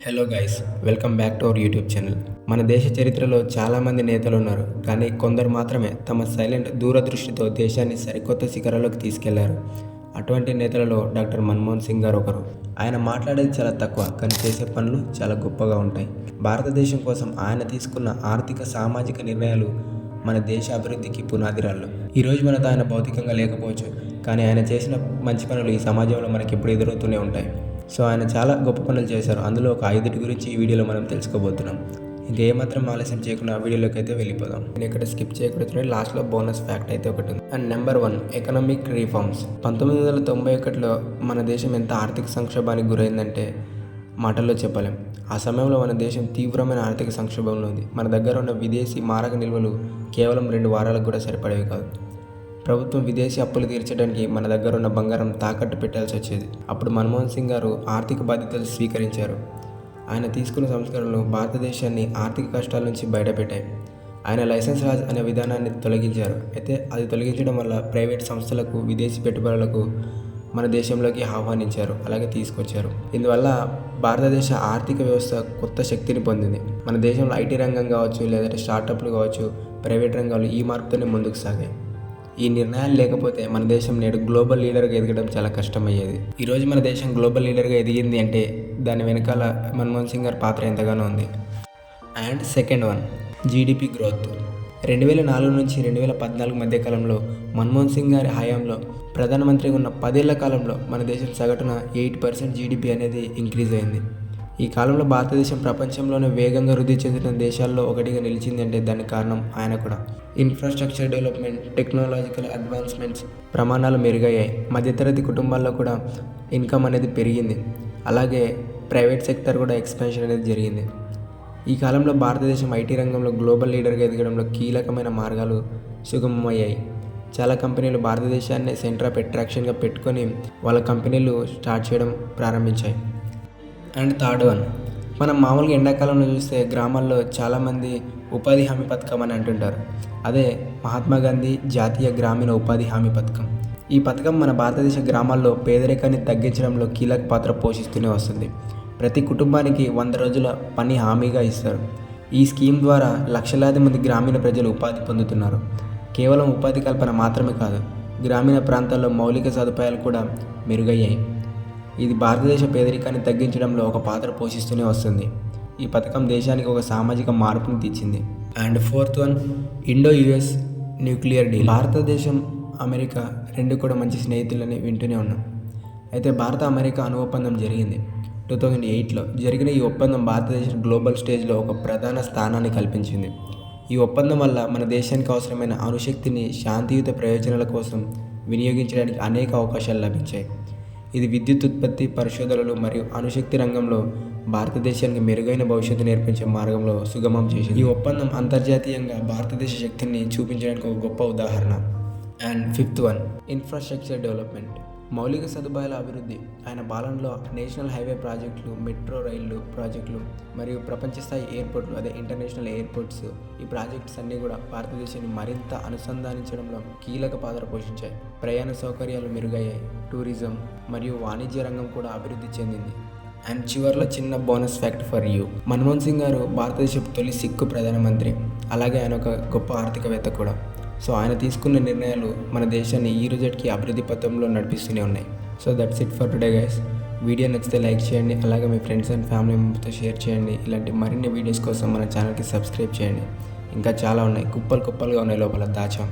Hello guys, welcome back to our YouTube channel. మన దేశ చరిత్రలో చాలామంది నేతలు ఉన్నారు, కానీ కొందరు మాత్రమే తమ సైలెంట్ దూరదృష్టితో దేశాన్ని సరికొత్త శిఖరాల్లోకి తీసుకెళ్లారు. అటువంటి నేతలలో డాక్టర్ మన్మోహన్ సింగ్ గారు ఒకరు. ఆయన మాట్లాడేది చాలా తక్కువ, కానీ చేసే పనులు చాలా గొప్పగా ఉంటాయి. భారతదేశం కోసం ఆయన తీసుకున్న ఆర్థిక సామాజిక నిర్ణయాలు మన దేశ అభివృద్ధికి పునాదిరాళ్ళు. ఈరోజు మనతో ఆయన భౌతికంగా లేకపోవచ్చు, కానీ ఆయన చేసిన మంచి పనులు ఈ సమాజంలో మనకి ఎప్పుడు ఎదురవుతూనే ఉంటాయి. సో ఆయన చాలా గొప్ప పనులు చేశారు. అందులో ఒక 5 గురించి ఈ వీడియోలో మనం తెలుసుకోబోతున్నాం. ఇంకా ఏమాత్రం ఆలస్యం చేయకుండా వీడియోలోకి అయితే వెళ్ళిపోదాం. నేను ఇక్కడ స్కిప్ చేయకుండా లాస్ట్లో బోనస్ ఫ్యాక్ట్ అయితే ఒకటి ఉంది. And number 1, economic reforms. 1991లో మన దేశం ఎంత ఆర్థిక సంక్షోభానికి గురైందంటే మాటల్లో చెప్పలేం. ఆ సమయంలో మన దేశం తీవ్రమైన ఆర్థిక సంక్షోభంలో ఉంది. మన దగ్గర ఉన్న విదేశీ మారక నిల్వలు కేవలం 2 వారాలకు కూడా సరిపడేవి కాదు. ప్రభుత్వం విదేశీ అప్పులు తీర్చడానికి మన దగ్గర ఉన్న బంగారం తాకట్టు పెట్టాల్సి వచ్చేది. అప్పుడు మన్మోహన్ సింగ్ గారు ఆర్థిక బాధ్యతలు స్వీకరించారు. ఆయన తీసుకున్న సంస్కరణలు భారతదేశాన్ని ఆర్థిక కష్టాల నుంచి బయటపెట్టాయి. ఆయన లైసెన్స్ రాజ్ అనే విధానాన్ని తొలగించారు. అయితే అది తొలగించడం వల్ల ప్రైవేట్ సంస్థలకు, విదేశీ పెట్టుబడులకు మన దేశంలోకి ఆహ్వానించారు, అలాగే తీసుకొచ్చారు. ఇందువల్ల భారతదేశ ఆర్థిక వ్యవస్థ కొత్త శక్తిని పొందింది. మన దేశంలో ఐటీ రంగం కావచ్చు, లేదంటే స్టార్టప్లు కావచ్చు, ప్రైవేట్ రంగాలు ఈ మార్పుతోనే ముందుకు సాగాయి. ఈ నిర్ణయాలు లేకపోతే మన దేశం నేడు గ్లోబల్ లీడర్గా ఎదగడం చాలా కష్టమయ్యేది. ఈరోజు మన దేశం గ్లోబల్ లీడర్గా ఎదిగింది అంటే దాని వెనకాల మన్మోహన్ సింగ్ గారి పాత్ర ఎంతగానో ఉంది. And second one, GDP growth. 2004 నుంచి 2014 మధ్య కాలంలో మన్మోహన్ సింగ్ గారి హయాంలో ప్రధానమంత్రిగా ఉన్న 10 ఏళ్ల కాలంలో మన దేశం సగటున 8% జీడిపి అనేది ఇంక్రీజ్ అయింది. ఈ కాలంలో భారతదేశం ప్రపంచంలోనే వేగంగా వృద్ధి చెందిన దేశాల్లో ఒకటిగా నిలిచింది అంటే దానికి కారణం ఆయన కూడా. ఇన్ఫ్రాస్ట్రక్చర్ డెవలప్మెంట్, టెక్నాలజికల్ అడ్వాన్స్మెంట్స్, ప్రమాణాలు మెరుగయ్యాయి. మధ్యతరగతి కుటుంబాల్లో కూడా ఇన్కమ్ అనేది పెరిగింది. అలాగే ప్రైవేట్ సెక్టర్ కూడా ఎక్స్పాన్షన్ అనేది జరిగింది. ఈ కాలంలో భారతదేశం ఐటీ రంగంలో గ్లోబల్ లీడర్గా ఎదగడంలో కీలకమైన మార్గాలు సుగమమయ్యాయి. చాలా కంపెనీలు భారతదేశాన్ని సెంటర్ ఆఫ్ అట్రాక్షన్గా పెట్టుకొని వాళ్ళ కంపెనీలు స్టార్ట్ చేయడం ప్రారంభించాయి. అండ్ థర్డ్ వన్, మనం మామూలుగా ఎండాకాలంలో చూస్తే గ్రామాల్లో చాలామంది ఉపాధి హామీ పథకం అని అంటుంటారు. అదే మహాత్మా గాంధీ జాతీయ గ్రామీణ ఉపాధి హామీ పథకం. ఈ పథకం మన భారతదేశ గ్రామాల్లో పేదరికాన్ని తగ్గించడంలో కీలక పాత్ర పోషిస్తూనే వస్తుంది. ప్రతి కుటుంబానికి 100 రోజుల పని హామీగా ఇస్తారు. ఈ స్కీమ్ ద్వారా లక్షలాది మంది గ్రామీణ ప్రజలు ఉపాధి పొందుతున్నారు. కేవలం ఉపాధి కల్పన మాత్రమే కాదు, గ్రామీణ ప్రాంతాల్లో మౌలిక సదుపాయాలు కూడా మెరుగయ్యాయి. ఇది భారతదేశ పేదరికాన్ని తగ్గించడంలో ఒక పాత్ర పోషిస్తూనే వస్తుంది. ఈ పథకం దేశానికి ఒక సామాజిక మార్పుని తెచ్చింది. And fourth one, Indo US nuclear deal. భారతదేశం, అమెరికా రెండు కూడా మంచి స్నేహితులని వింటూనే ఉన్నాం. అయితే భారత అమెరికా అణు ఒప్పందం జరిగింది 2008లో. జరిగిన ఈ ఒప్పందం భారతదేశం గ్లోబల్ స్టేజ్లో ఒక ప్రధాన స్థానాన్ని కల్పించింది. ఈ ఒప్పందం వల్ల మన దేశానికి అవసరమైన అణుశక్తిని శాంతియుత ప్రయోజనాల కోసం వినియోగించడానికి అనేక అవకాశాలు లభించాయి. ఇది విద్యుత్ ఉత్పత్తి, పరిశోధనలు మరియు అణుశక్తి రంగంలో భారతదేశానికి మెరుగైన భవిష్యత్తు నేర్పించే మార్గంలో సుగమం చేసింది. ఈ ఒప్పందం అంతర్జాతీయంగా భారతదేశ శక్తిని చూపించడానికి ఒక గొప్ప ఉదాహరణ. And fifth one, infrastructure development, మౌలిక సదుపాయాల అభివృద్ధి. ఆయన పాలనలో నేషనల్ హైవే ప్రాజెక్టులు, మెట్రో రైళ్లు ప్రాజెక్టులు మరియు ప్రపంచ స్థాయి ఎయిర్పోర్ట్లు, అదే ఇంటర్నేషనల్ ఎయిర్పోర్ట్స్, ఈ ప్రాజెక్ట్స్ అన్నీ కూడా భారతదేశాన్ని మరింత అనుసంధానించడంలో కీలక పాత్ర పోషించాయి. ప్రయాణ సౌకర్యాలు మెరుగయ్యాయి. టూరిజం మరియు వాణిజ్య రంగం కూడా అభివృద్ధి చెందింది. అండ్ చివరిలో చిన్న bonus fact for you. Manmohan Singh గారు భారతదేశపు తొలి సిక్కు ప్రధానమంత్రి, అలాగే ఆయన ఒక గొప్ప ఆర్థికవేత్త కూడా. సో ఆయన తీసుకున్న నిర్ణయాలు మన దేశాన్ని ఈ రోజుకి అభివృద్ధి పథంలో నడిపిస్తూనే ఉన్నాయి. So that's it for today guys. Video నచ్చితే లైక్ చేయండి, అలాగే మీ ఫ్రెండ్స్ అండ్ ఫ్యామిలీ మెంబర్స్తో షేర్ చేయండి. ఇలాంటి మరిన్ని వీడియోస్ కోసం మన ఛానల్కి సబ్స్క్రైబ్ చేయండి. ఇంకా చాలా ఉన్నాయి, కుప్పలుగా ఉన్నాయి లోపల దాచాం.